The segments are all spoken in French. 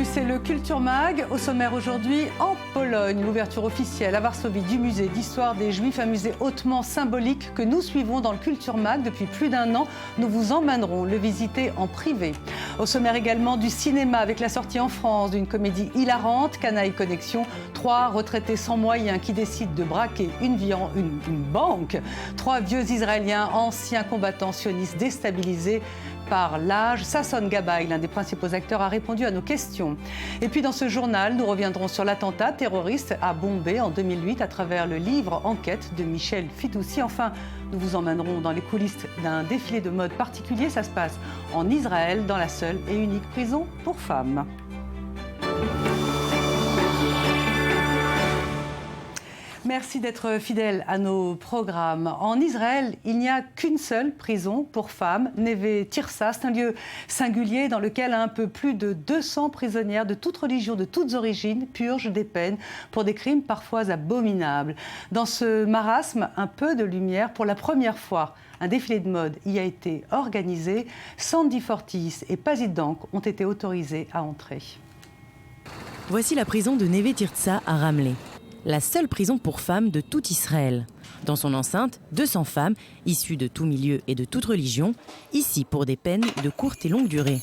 bienvenue, c'est le Culture Mag. Au sommaire aujourd'hui, en Pologne, l'ouverture officielle à Varsovie du musée d'histoire des Juifs, un musée hautement symbolique que nous suivons dans le Culture Mag depuis plus d'un an. Nous vous emmènerons le visiter en privé. Au sommaire également du cinéma avec la sortie en France d'une comédie hilarante, Canaille Connexion. 3 retraités sans moyens qui décident de braquer une banque. 3 vieux Israéliens, anciens combattants sionistes déstabilisés par l'âge. Sasson Gabay, l'un des principaux acteurs, a répondu à nos questions. Et puis dans ce journal, nous reviendrons sur l'attentat terroriste à Bombay en 2008 à travers le livre Enquête de Michel Fitoussi. Enfin, nous vous emmènerons dans les coulisses d'un défilé de mode particulier. Ça se passe en Israël, dans la seule et unique prison pour femmes. Merci d'être fidèle à nos programmes. En Israël, il n'y a qu'une seule prison pour femmes, Neve Tirsa. C'est un lieu singulier dans lequel un peu plus de 200 prisonnières de toutes religions, de toutes origines, purgent des peines pour des crimes parfois abominables. Dans ce marasme, un peu de lumière. Pour la première fois, un défilé de mode y a été organisé. Sandy Fortis et Pazit Dank ont été autorisés à entrer. Voici la prison de Neve Tirsa à Ramleh. La seule prison pour femmes de tout Israël. Dans son enceinte, 200 femmes, issues de tout milieu et de toute religion, ici pour des peines de courte et longue durée.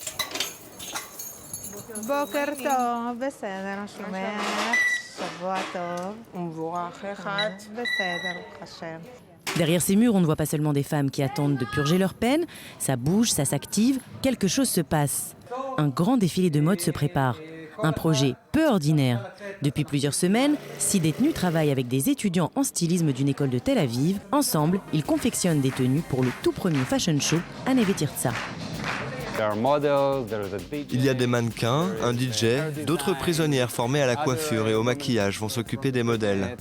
Derrière ces murs, on ne voit pas seulement des femmes qui attendent de purger leur peine, ça bouge, ça s'active, quelque chose se passe. Un grand défilé de mode se prépare. Un projet peu ordinaire. Depuis plusieurs semaines, 6 détenus travaillent avec des étudiants en stylisme d'une école de Tel Aviv. Ensemble, ils confectionnent des tenues pour le tout premier fashion show à Neve Tirsa. Il y a des mannequins, un DJ, d'autres prisonnières formées à la coiffure et au maquillage vont s'occuper des modèles.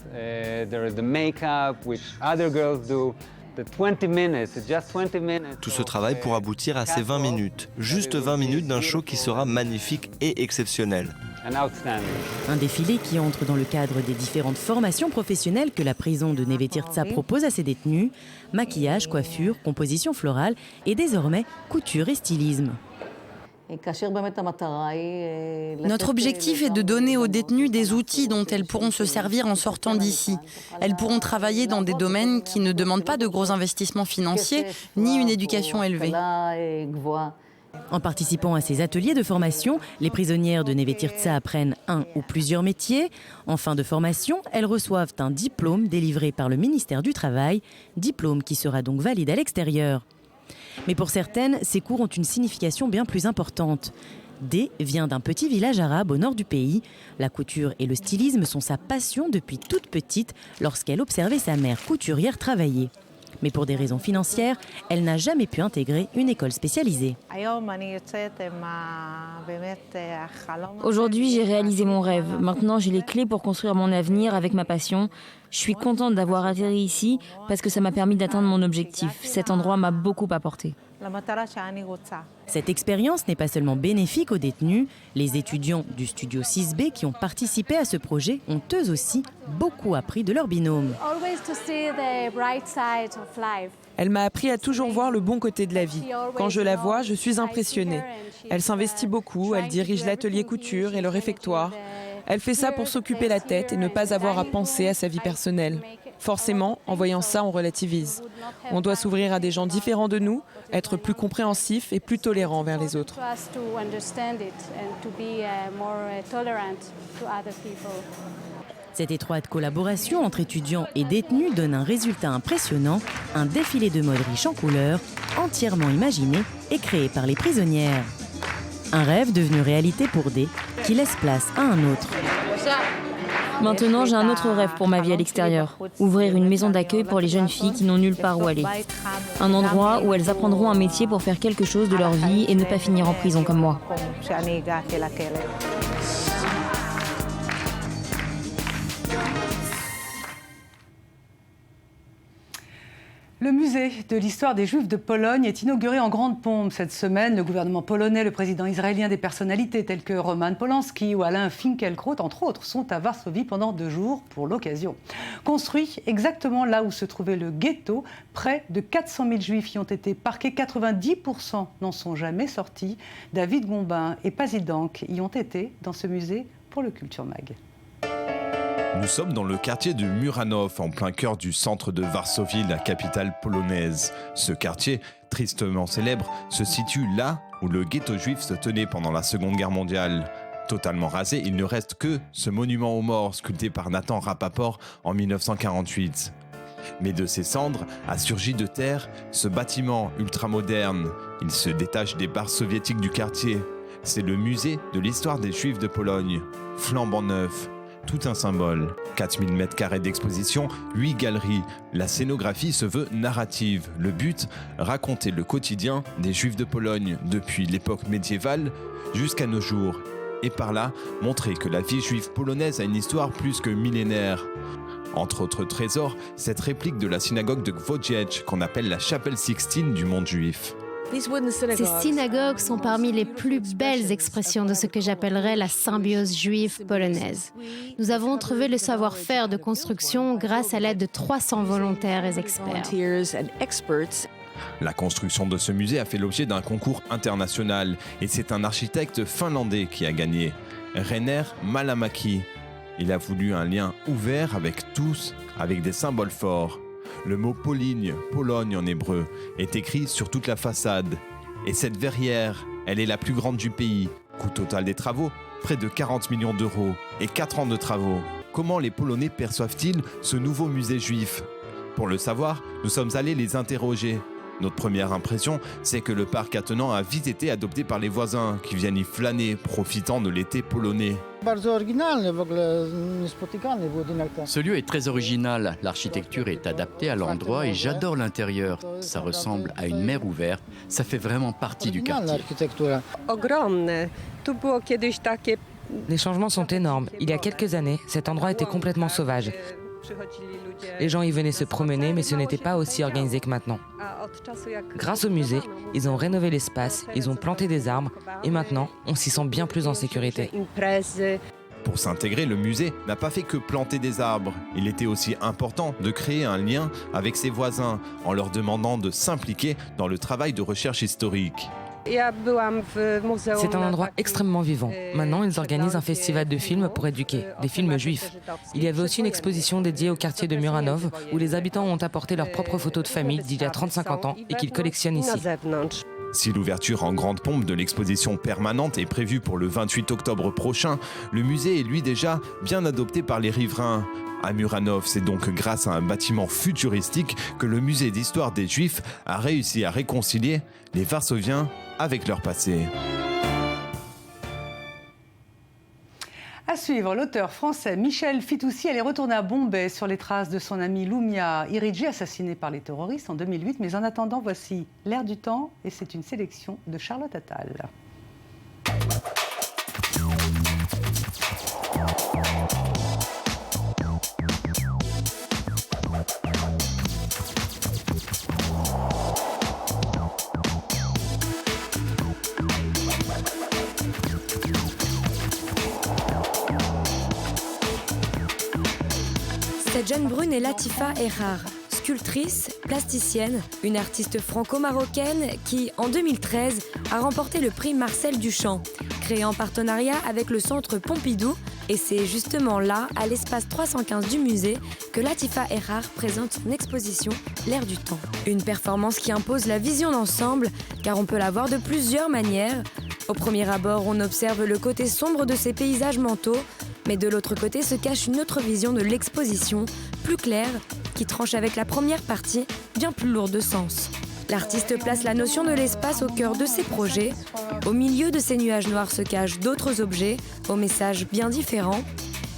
Tout ce travail pour aboutir à ces 20 minutes. Juste 20 minutes d'un show qui sera magnifique et exceptionnel. Un défilé qui entre dans le cadre des différentes formations professionnelles que la prison de Neve Tirsa propose à ses détenus. Maquillage, coiffure, composition florale et désormais couture et stylisme. Notre objectif est de donner aux détenues des outils dont elles pourront se servir en sortant d'ici. Elles pourront travailler dans des domaines qui ne demandent pas de gros investissements financiers ni une éducation élevée. En participant à ces ateliers de formation, les prisonnières de Neve Tirsa apprennent un ou plusieurs métiers. En fin de formation, elles reçoivent un diplôme délivré par le ministère du Travail, diplôme qui sera donc valide à l'extérieur. Mais pour certaines, ces cours ont une signification bien plus importante. D vient d'un petit village arabe au nord du pays. La couture et le stylisme sont sa passion depuis toute petite lorsqu'elle observait sa mère couturière travailler. Mais pour des raisons financières, elle n'a jamais pu intégrer une école spécialisée. Aujourd'hui, j'ai réalisé mon rêve. Maintenant, j'ai les clés pour construire mon avenir avec ma passion. Je suis contente d'avoir atterri ici parce que ça m'a permis d'atteindre mon objectif. Cet endroit m'a beaucoup apporté. Cette expérience n'est pas seulement bénéfique aux détenus. Les étudiants du studio 6B qui ont participé à ce projet ont eux aussi beaucoup appris de leur binôme. Elle m'a appris à toujours voir le bon côté de la vie. Quand je la vois, je suis impressionnée. Elle s'investit beaucoup, elle dirige l'atelier couture et le réfectoire. Elle fait ça pour s'occuper la tête et ne pas avoir à penser à sa vie personnelle. Forcément, en voyant ça, on relativise. On doit s'ouvrir à des gens différents de nous, être plus compréhensif et plus tolérant vers les autres. Cette étroite collaboration entre étudiants et détenus donne un résultat impressionnant, un défilé de mode riche en couleurs, entièrement imaginé et créé par les prisonnières. Un rêve devenu réalité pour D, qui laisse place à un autre. Maintenant, j'ai un autre rêve pour ma vie à l'extérieur. Ouvrir une maison d'accueil pour les jeunes filles qui n'ont nulle part où aller. Un endroit où elles apprendront un métier pour faire quelque chose de leur vie et ne pas finir en prison comme moi. Le musée de l'histoire des Juifs de Pologne est inauguré en grande pompe cette semaine. Le gouvernement polonais, le président israélien, des personnalités telles que Roman Polanski ou Alain Finkielkraut, entre autres, sont à Varsovie pendant 2 jours pour l'occasion. Construit exactement là où se trouvait le ghetto, près de 400 000 Juifs y ont été parqués. 90% n'en sont jamais sortis. David Gombin et Pazidank y ont été dans ce musée pour le Culture Mag. Nous sommes dans le quartier de Muranów, en plein cœur du centre de Varsovie, la capitale polonaise. Ce quartier, tristement célèbre, se situe là où le ghetto juif se tenait pendant la Seconde Guerre mondiale. Totalement rasé, il ne reste que ce monument aux morts sculpté par Nathan Rapaport en 1948. Mais de ses cendres a surgi de terre ce bâtiment ultramoderne. Il se détache des barres soviétiques du quartier. C'est le musée de l'histoire des Juifs de Pologne, flambant neuf. Tout un symbole. 4000 m² d'exposition, 8 galeries. La scénographie se veut narrative. Le but, raconter le quotidien des Juifs de Pologne depuis l'époque médiévale jusqu'à nos jours. Et par là, montrer que la vie juive polonaise a une histoire plus que millénaire. Entre autres trésors, cette réplique de la synagogue de Gwodziec qu'on appelle la chapelle Sixtine du monde juif. Ces synagogues sont parmi les plus belles expressions de ce que j'appellerais la symbiose juive polonaise. Nous avons trouvé le savoir-faire de construction grâce à l'aide de 300 volontaires et experts. La construction de ce musée a fait l'objet d'un concours international et c'est un architecte finlandais qui a gagné, Rainer Malamäki. Il a voulu un lien ouvert avec tous, avec des symboles forts. Le mot Poligne, Pologne en hébreu, est écrit sur toute la façade. Et cette verrière, elle est la plus grande du pays. Coût total des travaux, près de 40 millions d'euros et 4 ans de travaux. Comment les Polonais perçoivent-ils ce nouveau musée juif ? Pour le savoir, nous sommes allés les interroger. Notre première impression, c'est que le parc attenant a vite été adopté par les voisins qui viennent y flâner, profitant de l'été polonais. Ce lieu est très original, l'architecture est adaptée à l'endroit et j'adore l'intérieur. Ça ressemble à une mer ouverte, ça fait vraiment partie du quartier. Les changements sont énormes. Il y a quelques années, cet endroit était complètement sauvage. Les gens y venaient se promener, mais ce n'était pas aussi organisé que maintenant. Grâce au musée, ils ont rénové l'espace, ils ont planté des arbres et maintenant, on s'y sent bien plus en sécurité. Pour s'intégrer, le musée n'a pas fait que planter des arbres. Il était aussi important de créer un lien avec ses voisins en leur demandant de s'impliquer dans le travail de recherche historique. C'est un endroit extrêmement vivant. Maintenant, ils organisent un festival de films pour éduquer, des films juifs. Il y avait aussi une exposition dédiée au quartier de Muranów, où les habitants ont apporté leurs propres photos de famille d'il y a 35 ans et qu'ils collectionnent ici. Si l'ouverture en grande pompe de l'exposition permanente est prévue pour le 28 octobre prochain, le musée est lui déjà bien adopté par les riverains. À Muranów, c'est donc grâce à un bâtiment futuristique que le musée d'histoire des Juifs a réussi à réconcilier les Varsoviens avec leur passé. À suivre, l'auteur français Michel Fitoussi allait retourner à Bombay sur les traces de son ami Lumia Iridji, assassiné par les terroristes en 2008. Mais en attendant, voici L'air du temps et c'est une sélection de Charlotte Attal. Cette jeune brune est Latifa Errar, sculptrice, plasticienne, une artiste franco-marocaine qui, en 2013, a remporté le prix Marcel Duchamp, créé en partenariat avec le Centre Pompidou. Et c'est justement là, à l'espace 315 du musée, que Latifa Errar présente son exposition L'air du temps. Une performance qui impose la vision d'ensemble, car on peut la voir de plusieurs manières. Au premier abord, on observe le côté sombre de ces paysages mentaux, mais de l'autre côté se cache une autre vision de l'exposition, plus claire, qui tranche avec la première partie, bien plus lourde de sens. L'artiste place la notion de l'espace au cœur de ses projets. Au milieu de ces nuages noirs se cachent d'autres objets, aux messages bien différents.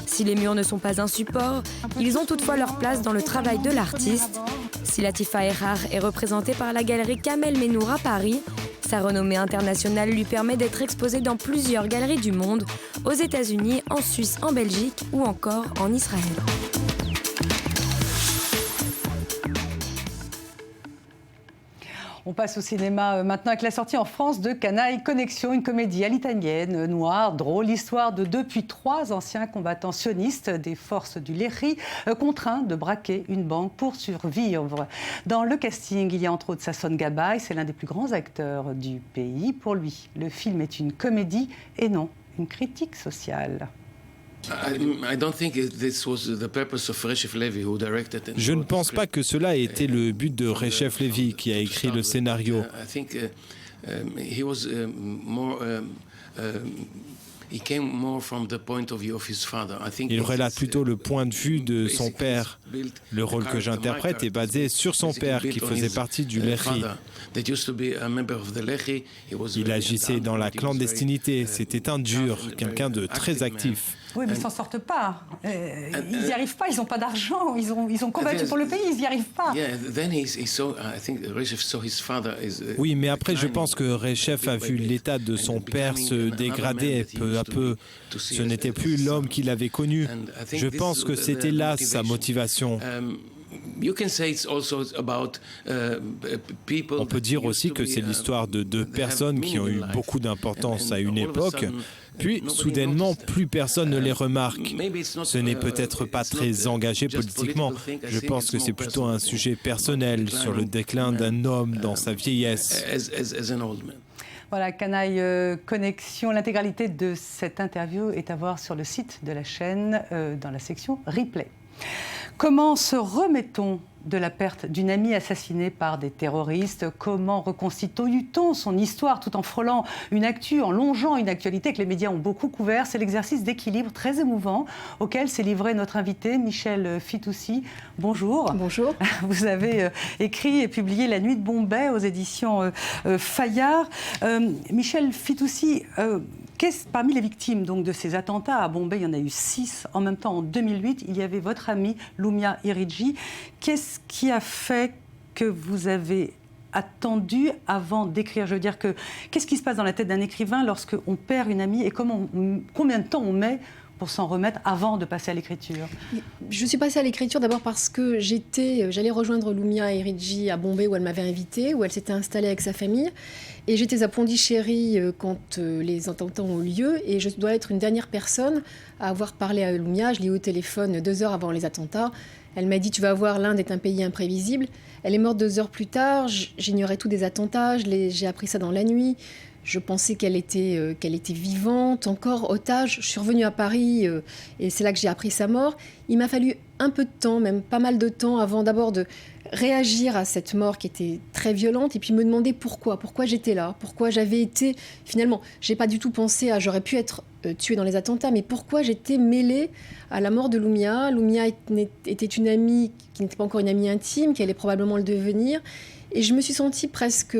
Si les murs ne sont pas un support, ils ont toutefois leur place dans le travail de l'artiste. Si Latifa Errar est représentée par la galerie Kamel Menour à Paris, sa renommée internationale lui permet d'être exposée dans plusieurs galeries du monde, aux États-Unis, en Suisse, en Belgique ou encore en Israël. On passe au cinéma maintenant avec la sortie en France de Canaille Connexion, une comédie à l'italienne, noire, drôle, l'histoire de 2 puis 3 anciens combattants sionistes des forces du Léry, contraints de braquer une banque pour survivre. Dans le casting, il y a entre autres Sasson Gabay, c'est l'un des plus grands acteurs du pays. Pour lui, le film est une comédie et non une critique sociale. Je ne pense pas que cela ait été le but de Recep Levi, qui a écrit le scénario. Il relate plutôt le point de vue de son père. Le rôle que j'interprète est basé sur son père, qui faisait partie du Léry. Il agissait dans la clandestinité. C'était un dur, quelqu'un de très actif. Oui, mais ils ne s'en sortent pas. Ils n'y arrivent pas, ils n'ont pas d'argent. Ils ont combattu pour le pays, ils n'y arrivent pas. Oui, mais après, je pense que Recep a vu l'état de son père se dégrader peu à peu. Ce n'était plus l'homme qu'il avait connu. Je pense que c'était là sa motivation. On peut dire aussi que c'est l'histoire de 2 personnes qui ont eu beaucoup d'importance à une époque, puis soudainement plus personne ne les remarque. Ce n'est peut-être pas très engagé politiquement, je pense que c'est plutôt un sujet personnel sur le déclin d'un homme dans sa vieillesse. Voilà, Canaille Connexion. L'intégralité de cette interview est à voir sur le site de la chaîne, dans la section Replay. Comment se remet-on de la perte d'une amie assassinée par des terroristes? Comment reconstitue-t-on son histoire tout en frôlant une actu, en longeant une actualité que les médias ont beaucoup couvert? C'est l'exercice d'équilibre très émouvant auquel s'est livré notre invité Michel Fitoussi. Bonjour. Bonjour. Vous avez écrit et publié La Nuit de Bombay aux éditions Fayard. Michel Fitoussi, parmi les victimes donc, de ces attentats à Bombay, il y en a eu 6 en même temps. En 2008, il y avait votre amie Lumia Iridji. Qu'est-ce qui a fait que vous avez attendu avant d'écrire? Je veux dire, qu'est-ce qui se passe dans la tête d'un écrivain lorsqu'on perd une amie et combien de temps on met pour s'en remettre avant de passer à l'écriture? Je suis passée à l'écriture d'abord parce que j'allais rejoindre Lumia Iridji à Bombay où elle m'avait invitée, où elle s'était installée avec sa famille. Et j'étais à Pondichéry quand les attentats ont eu lieu. Et je dois être une dernière personne à avoir parlé à Lumia. Je l'ai eu au téléphone 2 heures avant les attentats. Elle m'a dit « Tu vas voir, l'Inde est un pays imprévisible ». Elle est morte 2 heures plus tard. J'ignorais tout des attentats. J'ai appris ça dans la nuit. Je pensais qu'elle était vivante, encore otage. Je suis revenue à Paris et c'est là que j'ai appris sa mort. Il m'a fallu un peu de temps, même pas mal de temps, avant d'abord de réagir à cette mort qui était très violente et puis me demander pourquoi j'étais là, pourquoi j'avais été... Finalement, j'ai pas du tout pensé à... J'aurais pu être tuée dans les attentats, mais pourquoi j'étais mêlée à la mort de Lumia. Lumia était une amie qui n'était pas encore une amie intime, qui allait probablement le devenir. Et je me suis sentie presque...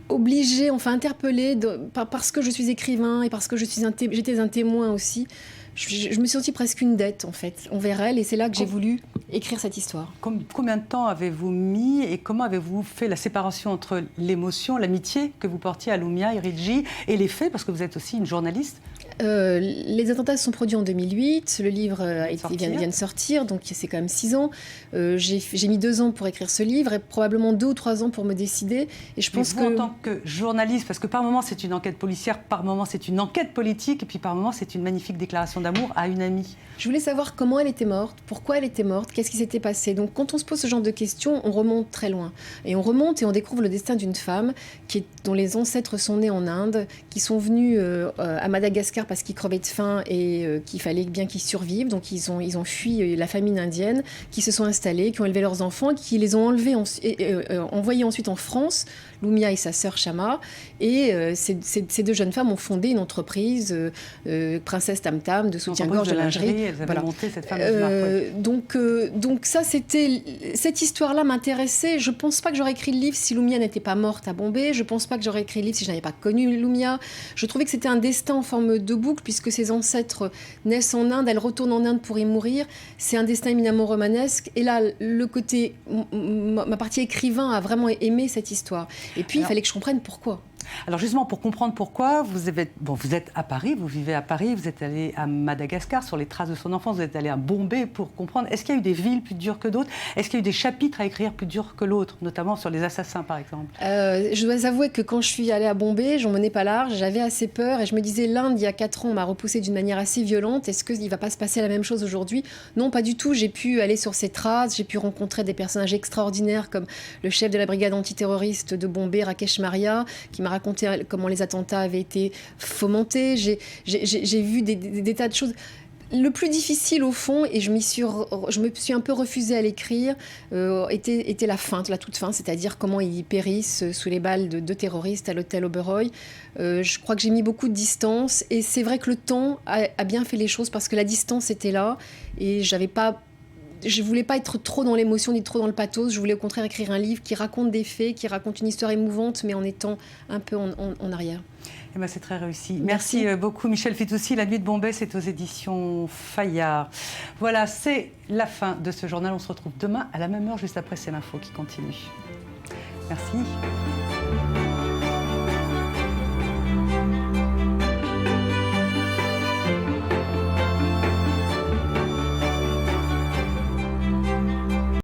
obligée, enfin interpellée, parce que je suis écrivain et parce que j'étais un témoin aussi. Je me suis sentie presque une dette, en fait, envers elle. Et c'est là que j'ai voulu écrire cette histoire. Combien de temps avez-vous mis et comment avez-vous fait la séparation entre l'émotion, l'amitié que vous portiez à Lumia Iridji et les faits, parce que vous êtes aussi une journaliste? Les attentats se sont produits en 2008, le livre vient de sortir, donc c'est quand même 6 ans. J'ai mis 2 ans pour écrire ce livre et probablement 2 ou 3 ans pour me décider. Et je pense en tant que journaliste, parce que par moment c'est une enquête policière, par moment c'est une enquête politique, et puis par moment c'est une magnifique déclaration d'amour à une amie. Je voulais savoir comment elle était morte, pourquoi elle était morte, qu'est-ce qui s'était passé. Donc quand on se pose ce genre de questions, on remonte très loin. Et on remonte et on découvre le destin d'une femme dont les ancêtres sont nés en Inde, qui sont venus à Madagascar parce qu'ils crevaient de faim et qu'il fallait bien qu'ils survivent. Donc ils ont fui la famine indienne, qui se sont installés, qui ont élevé leurs enfants, qui les ont envoyés ensuite en France, Lumia et sa sœur Shama. Et ces 2 jeunes femmes ont fondé une entreprise, Princesse Tam Tam, de soutien-gorge, de lingerie. Elles avaient monté cette fameuse marque. Donc ça, cette histoire-là m'intéressait. Je ne pense pas que j'aurais écrit le livre si Lumia n'était pas morte à Bombay. Je ne pense pas que j'aurais écrit le livre si je n'avais pas connu Lumia. Je trouvais que c'était un destin en forme de boucle, puisque ses ancêtres naissent en Inde, elle retourne en Inde pour y mourir. C'est un destin éminemment romanesque. Et là, ma partie écrivain a vraiment aimé cette histoire. Et puis, il fallait que je comprenne pourquoi. Alors justement, pour comprendre pourquoi, vous êtes à Paris, vous vivez à Paris, vous êtes allé à Madagascar sur les traces de son enfance, vous êtes allé à Bombay pour comprendre. Est-ce qu'il y a eu des villes plus dures que d'autres? Est-ce qu'il y a eu des chapitres à écrire plus durs que l'autre, notamment sur les assassins par exemple? Je dois avouer que quand je suis allée à Bombay, j'en menais pas large, j'avais assez peur et je me disais l'Inde, il y a 4 ans, m'a repoussée d'une manière assez violente. Est-ce qu'il ne va pas se passer la même chose aujourd'hui? Non, pas du tout. J'ai pu aller sur ces traces, j'ai pu rencontrer des personnages extraordinaires comme le chef de la brigade antiterroriste de Bombay, Rakesh Maria, qui m'a raconté comment les attentats avaient été fomentés. J'ai vu des tas de choses. Le plus difficile au fond, et je me suis un peu refusée à l'écrire, était la fin, la toute fin, c'est-à-dire comment ils périssent sous les balles de terroristes à l'hôtel Oberoi. Je crois que j'ai mis beaucoup de distance et c'est vrai que le temps a bien fait les choses parce que la distance était là et je voulais pas être trop dans l'émotion ni trop dans le pathos. Je voulais au contraire écrire un livre qui raconte des faits, qui raconte une histoire émouvante, mais en étant un peu en arrière. Eh ben, c'est très réussi. Merci beaucoup Michel Fitoussi. La nuit de Bombay, c'est aux éditions Fayard. Voilà, c'est la fin de ce journal. On se retrouve demain à la même heure, juste après C'est l'info qui continue. Merci.